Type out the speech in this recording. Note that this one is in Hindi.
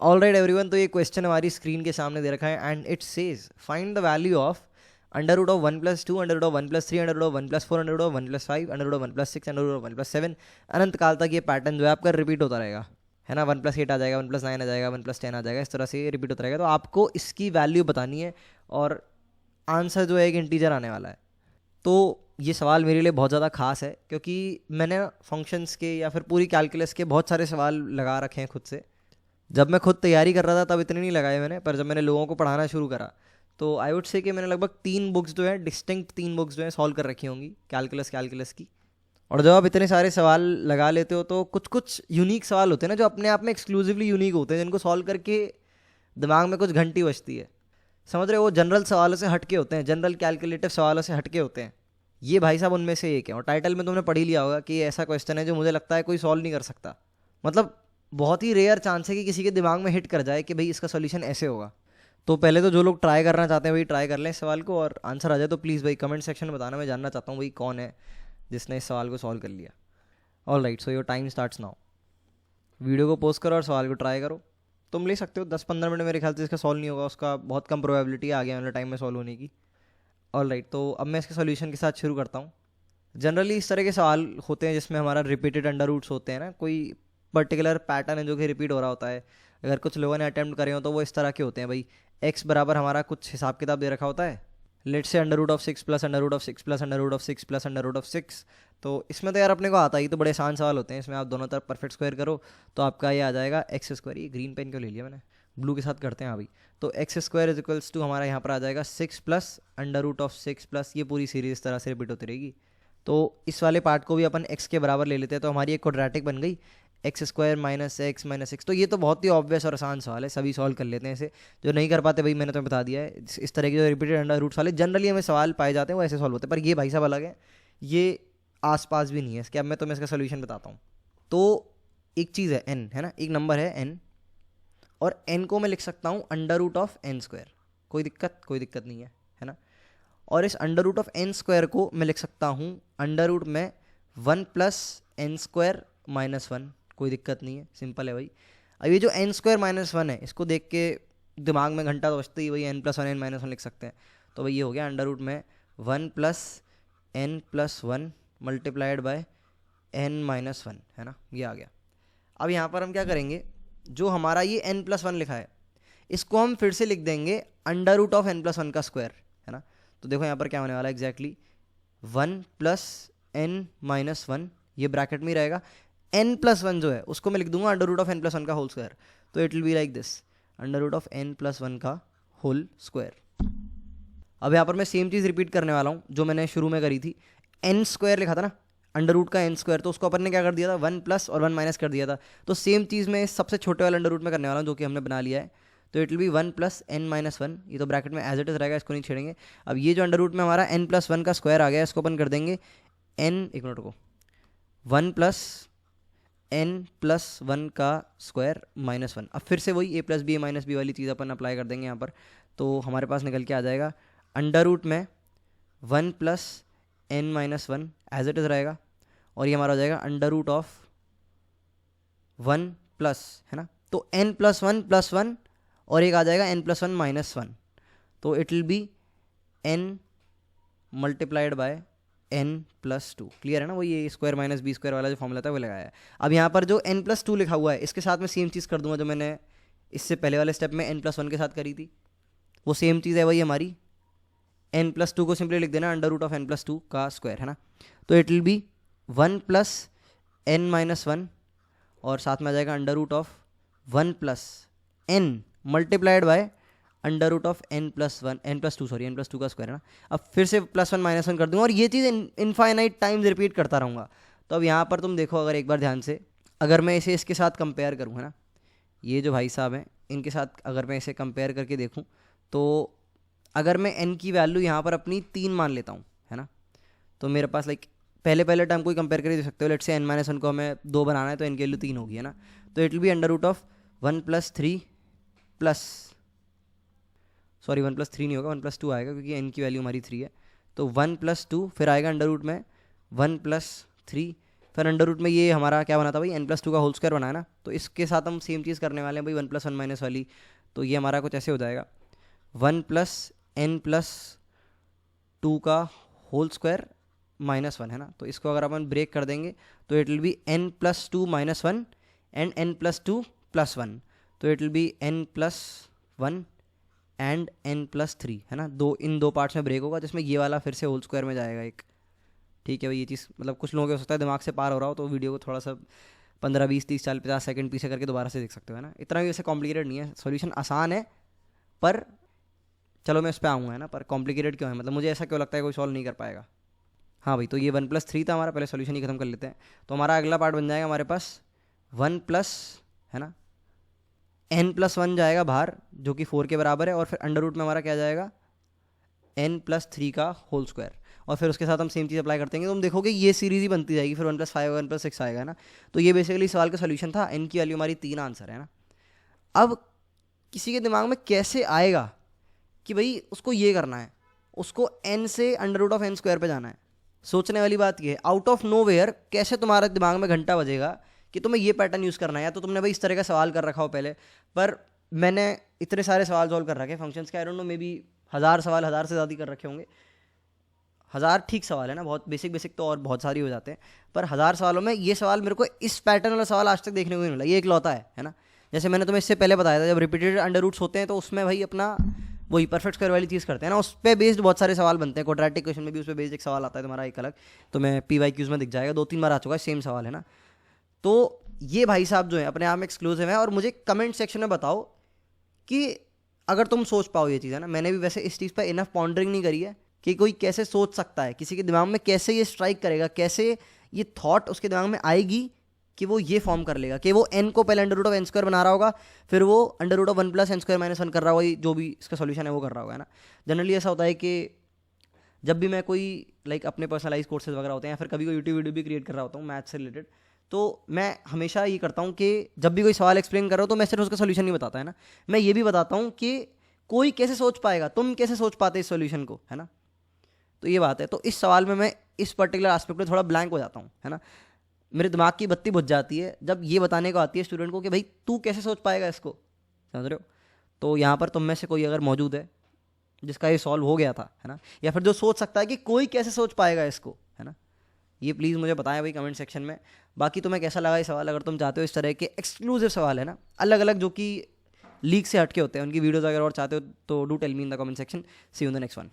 ऑलराइट एवरीवन, तो ये क्वेश्चन हमारी स्क्रीन के सामने दे रखा है and it says find the value of under root of 1+2, under root of 1+3, under root of 1+4, under root of 1+5, under root of 1+6, under root of 1+7। अनंत काल तक ये पैटर्न जो है आपका रिपीट होता रहेगा, है ना। 1+8 आ जाएगा, 1+9 आ जाएगा, 1+10 आ जाएगा, इस तरह से ये रिपीट होता रहेगा। तो आपको इसकी वैल्यू बतानी है और आंसर जो है एक इंटीजर आने वाला है। तो ये सवाल मेरे लिए बहुत ज़्यादा खास है क्योंकि मैंने फंक्शंस के या फिर पूरी कैलकुलस के बहुत सारे सवाल लगा रखे हैं खुद से। जब मैं खुद तैयारी कर रहा था तब इतने नहीं लगाए मैंने, पर जब मैंने लोगों को पढ़ाना शुरू करा तो आई वुड से कि मैंने लगभग 3 बुक्स जो है, डिस्टिंक्ट 3 बुक्स जो है सॉल्व कर रखी होंगी कैलकुलस की। और जब आप इतने सारे सवाल लगा लेते हो तो कुछ कुछ यूनिक सवाल होते हैं ना, जो अपने आप में एक्सक्लूसिवली यूनिक होते हैं, जिनको सॉल्व करके दिमाग में कुछ घंटी बजती है। समझ रहे हो, वो जनरल सवालों से हटके होते हैं, जनरल कैलकुलेटिव सवालों से हटके होते हैं। ये भाई साहब उनमें से एक है। और टाइटल में तुमने पढ़ ही लिया होगा कि ये ऐसा क्वेश्चन है जो मुझे लगता है कोई सॉल्व नहीं कर सकता। मतलब बहुत ही रेयर चांस है कि किसी के दिमाग में हिट कर जाए कि भाई इसका सोल्यूशन ऐसे होगा। तो पहले तो जो लोग ट्राई करना चाहते हैं भाई ट्राई कर लें इस सवाल को, और आंसर आ जाए तो प्लीज़ भाई कमेंट सेक्शन में बताना। मैं जानना चाहता हूँ भाई कौन है जिसने इस सवाल को सॉल्व कर लिया। All right, so your time starts now. Video को पोस्ट करो और सवाल को ट्राई करो। तुम ले सकते हो 10-15 मिनट, मेरे ख्याल से इसका सॉल्व नहीं होगा, उसका बहुत कम प्रोबेबिलिटी है आगे वाले टाइम में सॉल्व होने की। ऑल राइट, तो अब मैं इसके सॉल्यूशन के साथ शुरू करता हूँ। जनरली इस तरह के सवाल होते हैं जिसमें हमारा रिपीटेड अंडर रूट्स होते हैं ना, कोई पर्टिकुलर पैटर्न है जो कि रिपीट हो रहा होता है। अगर कुछ लोगों ने अटैम्प्ट करे हो तो वो इस तरह के होते हैं भाई। एक्स बराबर हमारा कुछ हिसाब किताब दे रखा होता है, let's say under root of 6 plus under root of 6 plus under root of 6 plus under root of 6। तो इसमें तो यार अपने को आता ही, तो बड़े आसान सवाल होते हैं। इसमें आप दोनों तरफ परफेक्ट स्क्वायर करो तो आपका ये आ जाएगा एक्स स्क्वायर। ये ग्रीन पेन क्यों ले लिया मैंने, ब्लू के साथ करते हैं अभी। तो x square is equals to हमारा यहाँ पर आ जाएगा 6 plus under root of 6 plus, ये पूरी सीरीज इस तरह से रिपीट होती रहेगी। तो इस वाले पार्ट को भी अपन x के बराबर ले लेते हैं, तो हमारी एक क्वाड्रेटिक बन गई x square minus x minus x. तो ये तो बहुत ही ऑब्वियस और आसान सवाल है, सभी सॉल्व कर लेते हैं इसे। जो नहीं कर पाते भाई मैंने तुम्हें बता दिया है, इस तरह के जो रिपीटेड अंडर रूट्स वाले जनरली हमें सवाल पाए जाते हैं वो ऐसे सॉल्व होते हैं। पर ये भाई साहब अलग है, ये आसपास भी नहीं है इसके। अब मैं तुम्हें इसका सोल्यूशन बताता हूँ। तो एक चीज़ है n, है ना, एक नंबर है n, और n को मैं लिख सकता हूँ under root of n square. कोई दिक्कत नहीं है ना। और इस under root of n square को मैं लिख सकता हूँ अंडर रूट में 1 प्लस एन स्क्वायर माइनस 1। कोई दिक्कत नहीं है, सिंपल है भाई। अब ये जो एन स्क्वायर माइनस 1 है, इसको देख के दिमाग में घंटा तो बजता ही भाई, n plus one n minus 1 लिख सकते हैं। तो भाई ये हो गया अंडर रूट में 1 plus n plus 1 multiplied by n minus 1, है ना, ये आ गया। अब यहाँ पर हम क्या करेंगे, जो हमारा ये एन प्लस 1 लिखा है इसको हम फिर से लिख देंगे under root of n plus 1 का स्क्वायर, है ना। तो देखो यहाँ पर क्या होने वाला है एग्जैक्टली 1 प्लस एन माइनस 1, ये ब्रैकेट में ही रहेगा। एन प्लस 1 जो है उसको मैं लिख दूंगा under root of n plus 1 का होल स्क्वायर। तो it will be like this, under root of n plus 1 का होल स्क्वायर। अब यहाँ पर मैं सेम चीज़ रिपीट करने वाला हूँ जो मैंने शुरू में करी थी। एन स्क्वायर लिखा था ना, अंडर रूट का एन स्क्वायर, तो उसको अपन ने क्या कर दिया था 1 प्लस और 1 माइनस कर दिया था। तो सेम चीज़ मैं सबसे छोटे वाले अंडर रूट में करने वाला हूँ जो कि हमने बना लिया है। तो it will be 1 plus n minus 1, ये तो ब्रैकेट में एज इट इज रहेगा, इसको नहीं छेड़ेंगे। अब ये जो अंडर रूट में हमारा एन प्लस 1 का स्क्वायर आ गया, इसको अपन कर देंगे एन, एक मिनट को, 1 प्लस एन प्लस 1 का स्क्वायर माइनस 1। अब फिर से वही ए प्लस बी माइनस बी वाली चीज़ अपन अप्लाई कर देंगे यहाँ पर। तो हमारे पास निकल के आ जाएगा अंडर रूट में 1 plus n minus 1 as it is रहेगा, और ये हमारा हो जाएगा अंडर रूट ऑफ 1 प्लस, है ना। तो एन प्लस 1 प्लस 1 और एक आ जाएगा n प्लस 1 माइनस 1। तो it will B n multiplied bye n plus 2। Clear है ना, वो ये स्क्वायर माइनस बी स्क्वायर वाला जो फॉर्मूला था वो लगाया है। अब यहाँ पर जो n प्लस 2 लिखा हुआ है इसके साथ मैं सेम चीज़ कर दूंगा जो मैंने इससे पहले वाले स्टेप में n प्लस 1 के साथ करी थी। वो सेम चीज़ है वही हमारी, n प्लस 2 को सिंपली लिख देना under root of n plus 2 का स्क्वायर, है ना। तो it will be 1 plus n minus 1 और साथ में आ जाएगा under root of 1 plus n multiplied by under root of n plus 1, n plus 2 sorry, n plus 2 का स्क्वायर, है ना। अब फिर से प्लस 1 माइनस 1 कर दूंगा और ये चीज़ इनफाइनाइट टाइम्स रिपीट करता रहूँगा। तो अब यहाँ पर तुम देखो अगर एक बार ध्यान से, अगर मैं इसे इसके साथ कंपेयर करूँ, है ना, ये जो भाई साहब हैं इनके साथ अगर मैं इसे कंपेयर करके देखूँ, तो अगर मैं n की वैल्यू यहाँ पर अपनी 3 मान लेता हूँ, है ना, तो मेरे पास लाइक पहले टर्म कोई कंपेयर करके दे सकते हो। लेट से n माइनस 1 को हमें 2 बनाना है तो n की वैल्यू 3 होगी, है ना। तो it will be under root of 1 plus 3 plus, sorry 1 plus 3 नहीं होगा, 1 प्लस 2 आएगा क्योंकि n की वैल्यू हमारी 3 है। तो 1 प्लस 2 फिर आएगा अंडर रूट में 1 प्लस 3 फिर अंडर रूट में ये हमारा क्या बना था भाई, n+2 का होल स्क्वायर बनाया ना, तो इसके साथ हम सेम चीज़ करने वाले हैं भाई 1+1 माइनस वाली। तो ये हमारा कुछ ऐसे हो जाएगा 1+n+2 का होल स्क्वायर -1 है ना। तो इसको अगर अपन ब्रेक कर देंगे तो it will B n+2 -1 and n+2 +1। तो it will B n+1 and n+3 है ना। इन दो पार्ट्स में ब्रेक होगा, जिसमें ये वाला फिर से होल स्क्वायर में जाएगा एक। ठीक है भाई, ये चीज़ मतलब कुछ लोगों को हो सकता है दिमाग से पार हो रहा हो, तो वीडियो को थोड़ा सा 15 20 30 40 50 सेकंड पीछे करके दोबारा से देख सकते हो, है ना। इतना भी वैसे कॉम्प्लिकेटेड नहीं है, सॉल्यूशन आसान है, पर चलो मैं उस पर आऊँगा, है ना। पर कॉम्प्लिकेटेड क्यों है, मतलब मुझे ऐसा क्यों लगता है कोई सॉल्व नहीं कर पाएगा। हाँ भाई, तो ये 1+3 था हमारा, पहले सॉल्यूशन ही खत्म कर लेते हैं। तो हमारा अगला पार्ट बन जाएगा हमारे पास 1+ है ना, n+1 जाएगा बाहर जो कि 4 के बराबर है, और फिर अंडर रूट में हमारा क्या जाएगा n+3 का होल स्क्वायर, और फिर उसके साथ हम सेम चीज़ अप्लाई करते हैं, तो हम देखोगे ये सीरीज़ ही बनती जाएगी, फिर 1+5 1+6 आएगा ना। तो ये बेसिकली सवाल का सोल्यूशन था। n की वैल्यू हमारी 3 आंसर है ना। अब किसी के दिमाग में कैसे आएगा कि भाई उसको ये करना है, उसको n से √n² पे जाना है, सोचने वाली बात ये है। आउट ऑफ नो वेयर कैसे तुम्हारे दिमाग में घंटा बजेगा कि तुम्हें ये पैटर्न यूज़ करना है। या तो तुमने भाई इस तरह का सवाल कर रखा हो पहले, पर मैंने इतने सारे सवाल सॉल्व कर रखे फंक्शंस के, I don't know, may be 1000 सवाल, 1000 से ज़्यादा कर रखे होंगे। 1000 ठीक सवाल है ना, बहुत बेसिक तो और बहुत सारी हो जाते हैं, पर 1000 सवालों में ये सवाल मेरे को इस पैटर्न वाला सवाल आज तक देखने को नहीं मिला, ये एक लौता है ना। जैसे मैंने तुम्हें इससे पहले बताया था, जब रिपीटेड अंडर रूट्स होते हैं तो उसमें भाई अपना वही परफेक्ट स्क्वायर वाली चीज़ करते हैं ना, उस पर बेस्ड बहुत सारे सवाल बनते हैं। क्वाड्रेटिक क्वेश्चन में भी उस पर बेस्ड एक सवाल आता है तुम्हारा एक अलग, तो मैं PYQs में दिख जाएगा, 2-3 बार आ चुका है सेम सवाल, है ना। तो ये भाई साहब जो है अपने आप में एक्सक्लूसिव है, और मुझे कमेंट सेक्शन में बताओ कि अगर तुम सोच पाओ ये चीज़, है ना। मैंने भी वैसे इस चीज़ पर इनफ पॉन्डरिंग नहीं करी है कि कोई कैसे सोच सकता है, किसी के दिमाग में कैसे ये स्ट्राइक करेगा, कैसे ये थॉट उसके दिमाग में आएगी कि वो ये फॉर्म कर लेगा कि वो n को पहले √n² बना रहा होगा, फिर वो √1+n² -1 कर रहा होगा, जो भी इसका सॉल्यूशन है वो कर रहा होगा, है ना। जनरली ऐसा होता है कि जब भी मैं कोई अपने पर्सनलाइज कोर्सेज वगैरह होते हैं, या फिर कभी कोई यूट्यूब वीडियो भी क्रिएट कर रहा होता हूँ मैथ्स से रिलेटेड, तो मैं हमेशा ये करता हूँ कि जब भी कोई सवाल एक्सप्लेन कर रहा हो तो मैं सिर्फ उसका सोल्यूशन नहीं बताता, है ना। मैं ये भी बताता हूँ कि कोई कैसे सोच पाएगा, तुम कैसे सोच पाते इस सोल्यूशन को, है ना। तो ये बात है। तो इस सवाल में मैं इस पर्टिकुलर एस्पेक्ट में थोड़ा ब्लैंक हो जाता हूँ, है ना। मेरे दिमाग की बत्ती बुझ जाती है जब ये बताने को आती है स्टूडेंट को कि भाई तू कैसे सोच पाएगा इसको, समझ रहे हो। तो यहाँ पर तुम में से कोई अगर मौजूद है जिसका ये सॉल्व हो गया था, है ना, या फिर जो सोच सकता है कि कोई कैसे सोच पाएगा इसको, है ना, ये प्लीज़ मुझे बताएं भाई कमेंट सेक्शन में। बाकी तुम्हें कैसा लगा ये सवाल, अगर तुम चाहते हो इस तरह के एक्सक्लूसिव सवाल, है ना, अलग अलग जो कि लीग से हटके होते हैं, उनकी वीडियोज़ अगर और चाहते हो तो do tell me in the comment section. See you in the next one.